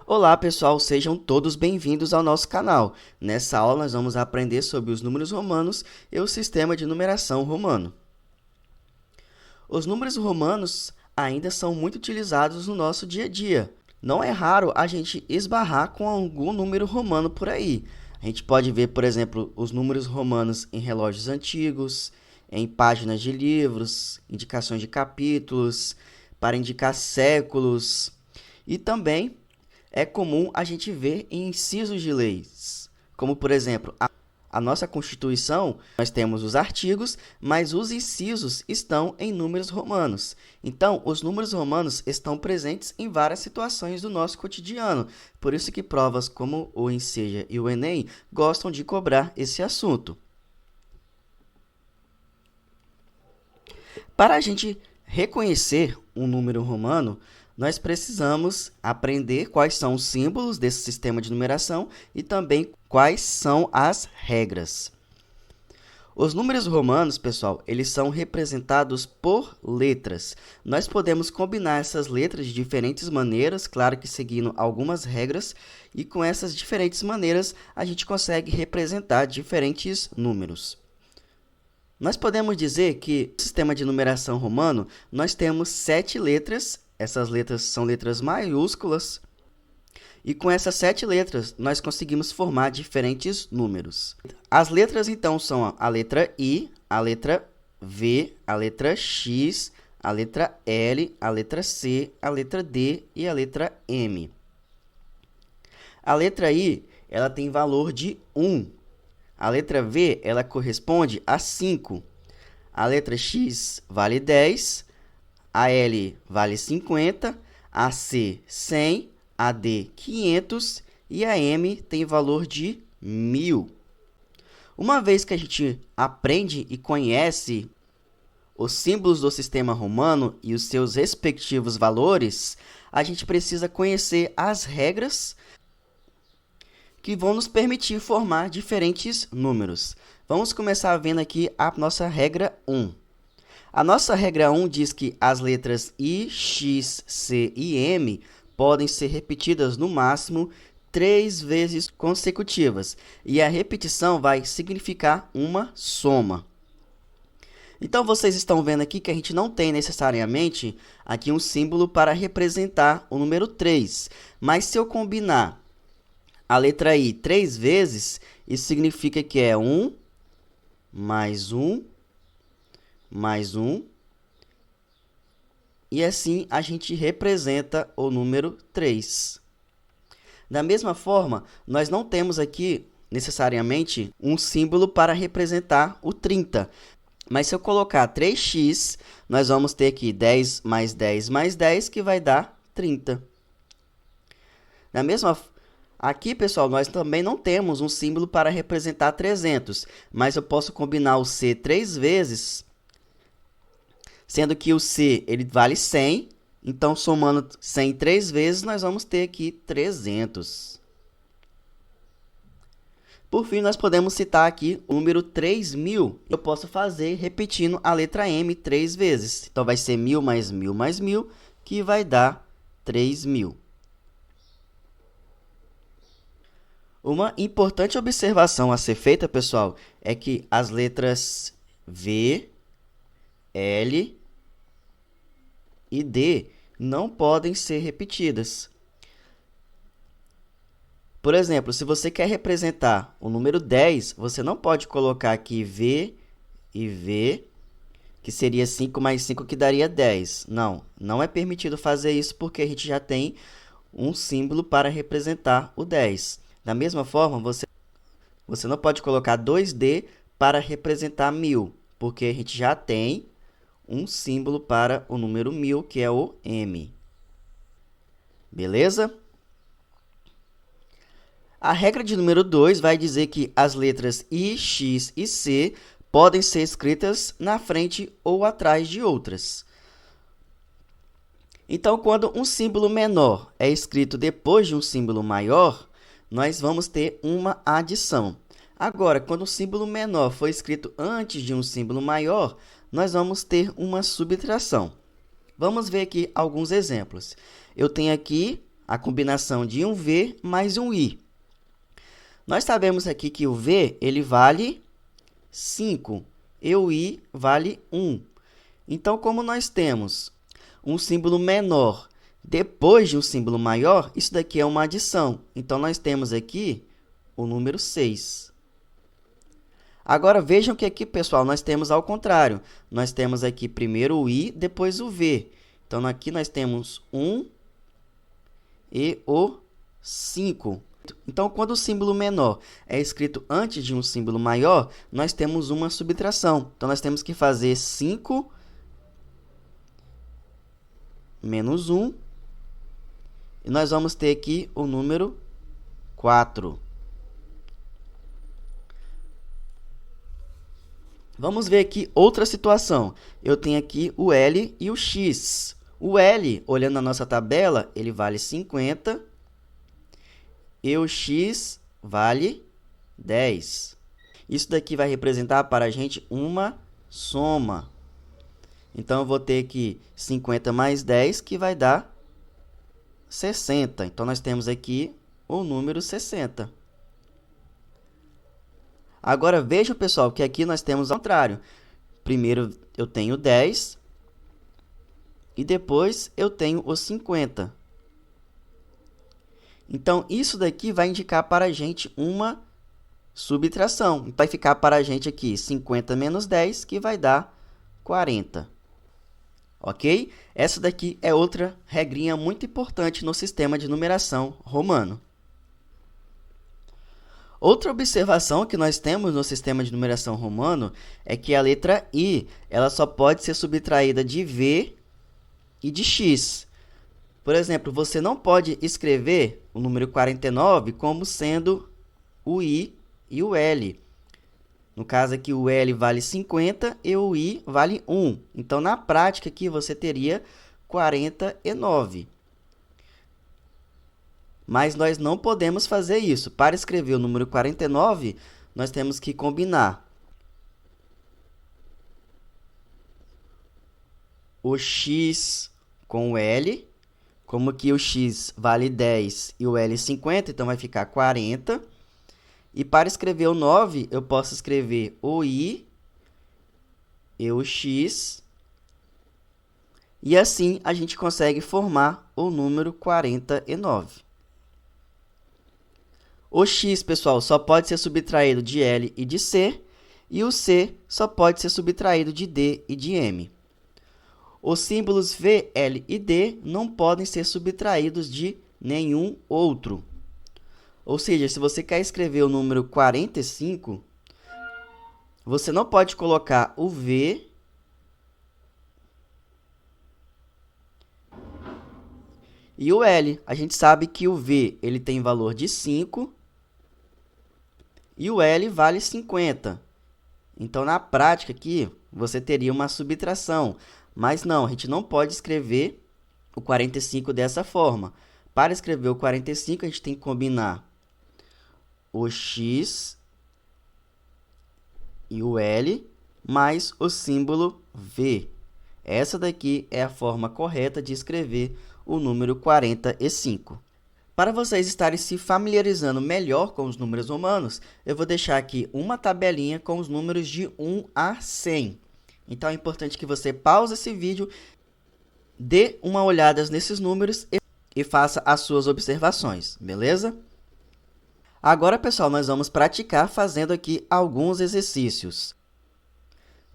Olá pessoal, sejam todos bem-vindos ao nosso canal. Nessa aula nós vamos aprender sobre os números romanos e o sistema de numeração romano. Os números romanos ainda são muito utilizados no nosso dia a dia. Não é raro a gente esbarrar com algum número romano por aí. A gente pode ver, por exemplo, os números romanos em relógios antigos, em páginas de livros, indicações de capítulos, para indicar séculos e também é comum a gente ver em incisos de leis, como, por exemplo, a nossa Constituição, nós temos os artigos, mas os incisos estão em números romanos. Então, os números romanos estão presentes em várias situações do nosso cotidiano. Por isso que provas como o Enseja e o Enem gostam de cobrar esse assunto. Para a gente reconhecer um número romano, nós precisamos aprender quais são os símbolos desse sistema de numeração e também quais são as regras. Os números romanos, pessoal, eles são representados por letras. Nós podemos combinar essas letras de diferentes maneiras, claro que seguindo algumas regras, e com essas diferentes maneiras a gente consegue representar diferentes números. Nós podemos dizer que no sistema de numeração romano nós temos 7 letras. Essas letras são letras maiúsculas e com essas 7 letras nós conseguimos formar diferentes números. As letras então são a letra I, a letra V, a letra X, a letra L, a letra C, a letra D e a letra M. A letra I, ela tem valor de 1. A letra V, ela corresponde a 5. A letra X vale 10. A L vale 50, a C 100, a D 500 e a M tem valor de 1000. Uma vez que a gente aprende e conhece os símbolos do sistema romano e os seus respectivos valores, a gente precisa conhecer as regras que vão nos permitir formar diferentes números. Vamos começar vendo aqui a nossa regra 1. A nossa regra 1 diz que as letras I, X, C e M podem ser repetidas no máximo 3 vezes consecutivas, e a repetição vai significar uma soma. Então, vocês estão vendo aqui que a gente não tem necessariamente aqui um símbolo para representar o número 3, mas se eu combinar a letra I 3 vezes, isso significa que é 1, mais 1, mais 1, e assim a gente representa o número 3. Da mesma forma, nós não temos aqui necessariamente um símbolo para representar o 30, mas se eu colocar 3x, nós vamos ter aqui 10 mais 10 mais 10, que vai dar 30. Da mesma forma, aqui, pessoal, nós também não temos um símbolo para representar 300, mas eu posso combinar o C 3 vezes, sendo que o C ele vale 100, então somando 100 3 vezes, nós vamos ter aqui 300. Por fim, nós podemos citar aqui o número 3000. Eu posso fazer repetindo a letra M 3 vezes. Então, vai ser 1000 mais 1000 mais 1000, que vai dar 3000. Uma importante observação a ser feita, pessoal, é que as letras V, L e D não podem ser repetidas. Por exemplo, se você quer representar o número 10, você não pode colocar aqui V e V, que seria 5 mais 5, que daria 10. Não é permitido fazer isso porque a gente já tem um símbolo para representar o 10. Da mesma forma, você não pode colocar 2D para representar 1000, porque a gente já tem um símbolo para o número 1000, que é o M. Beleza? A regra de número 2 vai dizer que as letras I, X e C podem ser escritas na frente ou atrás de outras. Então, quando um símbolo menor é escrito depois de um símbolo maior, nós vamos ter uma adição. Agora, quando o símbolo menor for escrito antes de um símbolo maior, nós vamos ter uma subtração. Vamos ver aqui alguns exemplos. Eu tenho aqui a combinação de um V mais um I. Nós sabemos aqui que o V ele vale 5 e o I vale 1. Então, como nós temos um símbolo menor depois de um símbolo maior, isso daqui é uma adição. Então, nós temos aqui o número 6. Agora, vejam que aqui, pessoal, nós temos ao contrário. Nós temos aqui primeiro o I, depois o V. Então, aqui nós temos 1 e o 5. Então, quando o símbolo menor é escrito antes de um símbolo maior, nós temos uma subtração. Então, nós temos que fazer 5 menos 1. E nós vamos ter aqui o número 4. Vamos ver aqui outra situação. Eu tenho aqui o L e o X. O L, olhando na nossa tabela, ele vale 50 e o X vale 10. Isso daqui vai representar para a gente uma soma. Então, eu vou ter aqui 50 mais 10, que vai dar 60. Então, nós temos aqui o número 60. Agora, vejam, pessoal, que aqui nós temos ao contrário. Primeiro, eu tenho 10 e depois eu tenho os 50. Então, isso daqui vai indicar para a gente uma subtração. Vai ficar para a gente aqui 50 menos 10, que vai dar 40. Ok? Essa daqui é outra regrinha muito importante no sistema de numeração romano. Outra observação que nós temos no sistema de numeração romano é que a letra I ela só pode ser subtraída de V e de X. Por exemplo, você não pode escrever o número 49 como sendo o I e o L. No caso aqui, o L vale 50 e o I vale 1. Então, na prática, aqui você teria 49. Mas nós não podemos fazer isso. Para escrever o número 49, nós temos que combinar o X com o L. Como que o X vale 10 e o L 50, então vai ficar 40. E para escrever o 9, eu posso escrever o I e o X. E assim a gente consegue formar o número 49. O X, pessoal, só pode ser subtraído de L e de C, e o C só pode ser subtraído de D e de M. Os símbolos V, L e D não podem ser subtraídos de nenhum outro. Ou seja, se você quer escrever o número 45, você não pode colocar o V e o L. A gente sabe que o V ele tem valor de 5 e o L vale 50. Então, na prática aqui, você teria uma subtração. Mas não, a gente não pode escrever o 45 dessa forma. Para escrever o 45, a gente tem que combinar o X e o L mais o símbolo V. Essa daqui é a forma correta de escrever o número 45. Para vocês estarem se familiarizando melhor com os números romanos, eu vou deixar aqui uma tabelinha com os números de 1 a 100. Então, é importante que você pause esse vídeo, dê uma olhada nesses números e faça as suas observações, beleza? Agora, pessoal, nós vamos praticar fazendo aqui alguns exercícios.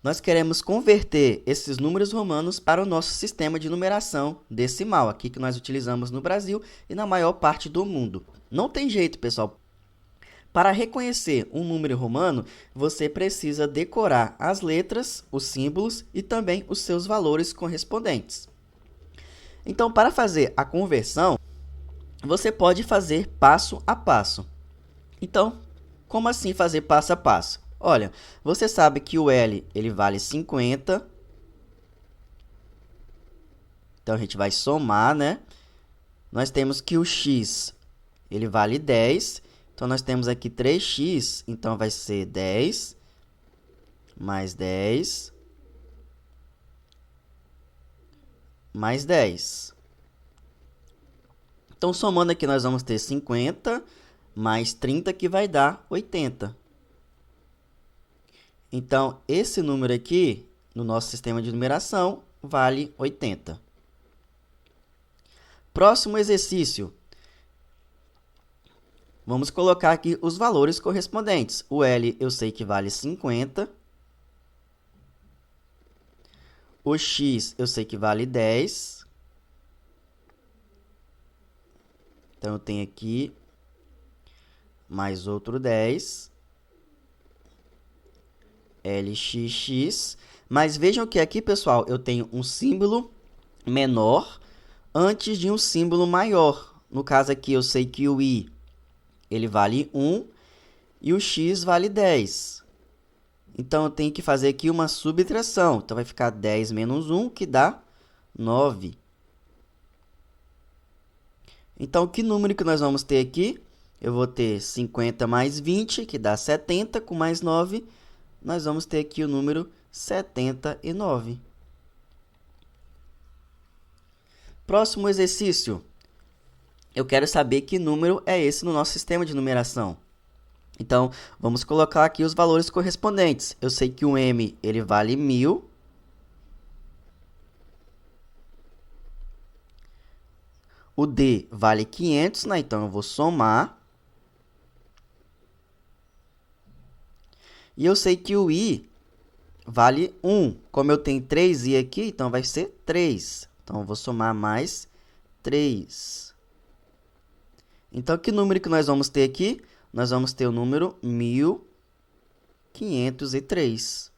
Nós queremos converter esses números romanos para o nosso sistema de numeração decimal, aqui que nós utilizamos no Brasil e na maior parte do mundo. Não tem jeito, pessoal. Para reconhecer um número romano, você precisa decorar as letras, os símbolos e também os seus valores correspondentes. Então, para fazer a conversão, você pode fazer passo a passo. Então, como assim fazer passo a passo? Olha, você sabe que o L ele vale 50. Então, a gente vai somar, né? Nós temos que o X ele vale 10. Então, nós temos aqui 3x. Então, vai ser 10 mais 10 mais 10. Então, somando aqui, nós vamos ter 50 mais 30, que vai dar 80. Então, esse número aqui, no nosso sistema de numeração, vale 80. Próximo exercício. Vamos colocar aqui os valores correspondentes. O L eu sei que vale 50. O X eu sei que vale 10. Então, eu tenho aqui mais outro 10. LXX. Mas vejam que aqui, pessoal, eu tenho um símbolo menor antes de um símbolo maior. No caso aqui, eu sei que o I ele vale 1 e o X vale 10. Então, eu tenho que fazer aqui uma subtração. Então, vai ficar 10 menos 1, que dá 9. Então, que número que nós vamos ter aqui? Eu vou ter 50 mais 20, que dá 70, com mais 9, nós vamos ter aqui o número 79. Próximo exercício. Eu quero saber que número é esse no nosso sistema de numeração. Então, vamos colocar aqui os valores correspondentes. Eu sei que o M ele vale 1000. O D vale 500, né? Então, eu vou somar. E eu sei que o I vale 1. Como eu tenho 3i aqui, então vai ser 3. Então, eu vou somar mais 3. Então, que número que nós vamos ter aqui? Nós vamos ter o número 1503.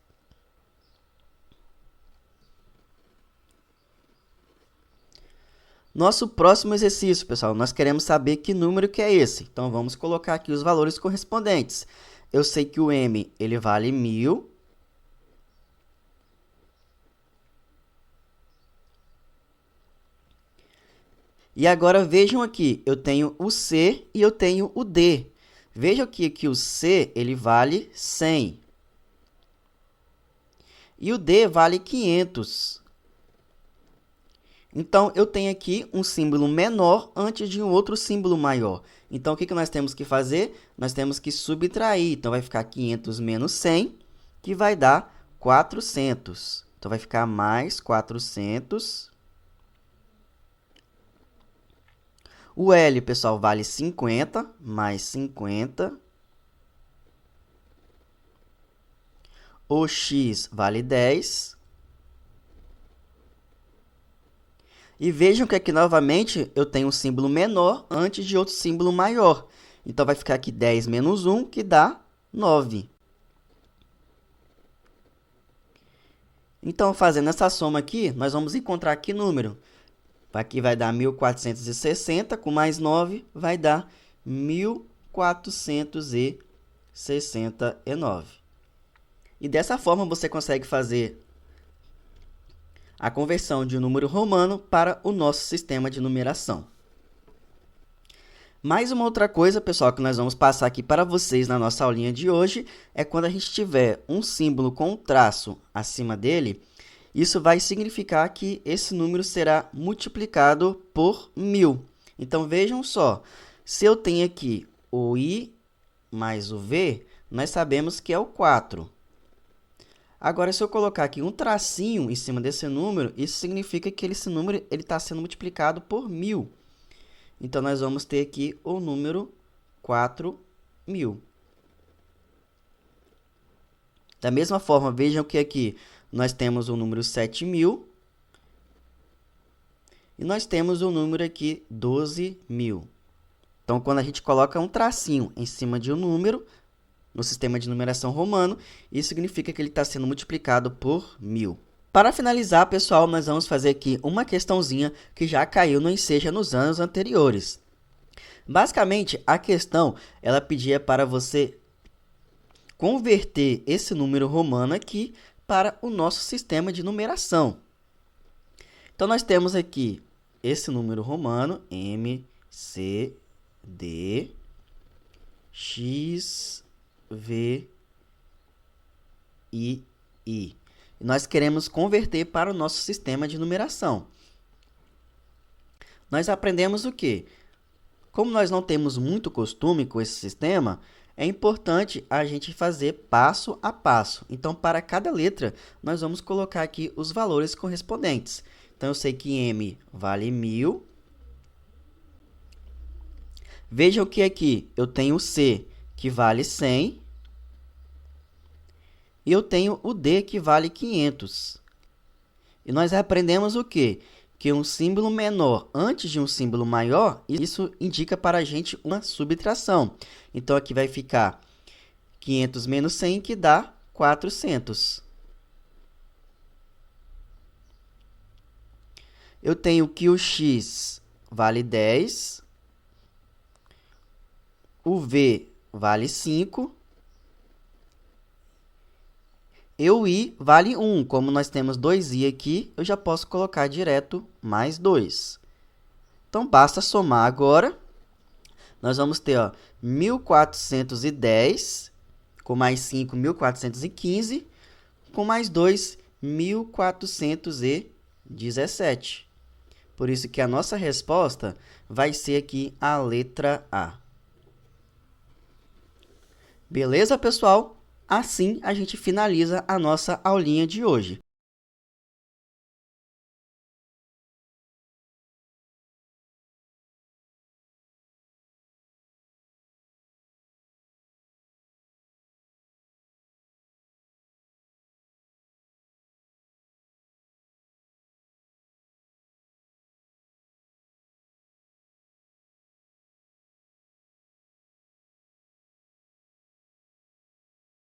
Nosso próximo exercício, pessoal, nós queremos saber que número que é esse. Então, vamos colocar aqui os valores correspondentes. Eu sei que o M ele vale 1000. E agora vejam aqui, eu tenho o C e eu tenho o D. Vejam aqui que o C ele vale 100. E o D vale 500. Então, eu tenho aqui um símbolo menor antes de um outro símbolo maior. Então, o que nós temos que fazer? Nós temos que subtrair. Então, vai ficar 500 menos 100, que vai dar 400. Então, vai ficar mais 400. O L, pessoal, vale 50, mais 50. O X vale 10. E vejam que aqui, novamente, eu tenho um símbolo menor antes de outro símbolo maior. Então, vai ficar aqui 10 menos 1, que dá 9. Então, fazendo essa soma aqui, nós vamos encontrar que número? Aqui vai dar 1460, com mais 9, vai dar 1469. E dessa forma, você consegue fazer a conversão de um número romano para o nosso sistema de numeração. Mais uma outra coisa, pessoal, que nós vamos passar aqui para vocês na nossa aulinha de hoje, é quando a gente tiver um símbolo com um traço acima dele, isso vai significar que esse número será multiplicado por 1000. Então, vejam só, se eu tenho aqui o I mais o V, nós sabemos que é o 4. Agora, se eu colocar aqui um tracinho em cima desse número, isso significa que esse número está sendo multiplicado por 1000. Então, nós vamos ter aqui o número 4000. Da mesma forma, vejam que aqui nós temos o número 7000 e nós temos o número aqui 12.000. Então, quando a gente coloca um tracinho em cima de um número, no sistema de numeração romano, isso significa que ele está sendo multiplicado por 1000. Para finalizar, pessoal, nós vamos fazer aqui uma questãozinha que já caiu no Enseja nos anos anteriores. Basicamente, a questão ela pedia para você converter esse número romano aqui para o nosso sistema de numeração. Então, nós temos aqui esse número romano, M, C, D, X, V, I, I. E nós queremos converter para o nosso sistema de numeração. Nós aprendemos o quê? Como nós não temos muito costume com esse sistema, é importante a gente fazer passo a passo. Então, para cada letra, nós vamos colocar aqui os valores correspondentes. Então, eu sei que M vale 1000. Vejam que aqui eu tenho o C, que vale 100. E eu tenho o D, que vale 500. E nós aprendemos o quê? Que um símbolo menor antes de um símbolo maior, isso indica para a gente uma subtração. Então, aqui vai ficar 500 menos 100, que dá 400. Eu tenho que o X vale 10. O V vale 5. E o I vale 1. Como nós temos 2i aqui, eu já posso colocar direto mais 2. Então, basta somar agora. Nós vamos ter 1.410, com mais 5, 1.415, com mais 2, 1.417. Por isso que a nossa resposta vai ser aqui a letra A. Beleza, pessoal? Assim, a gente finaliza a nossa aulinha de hoje.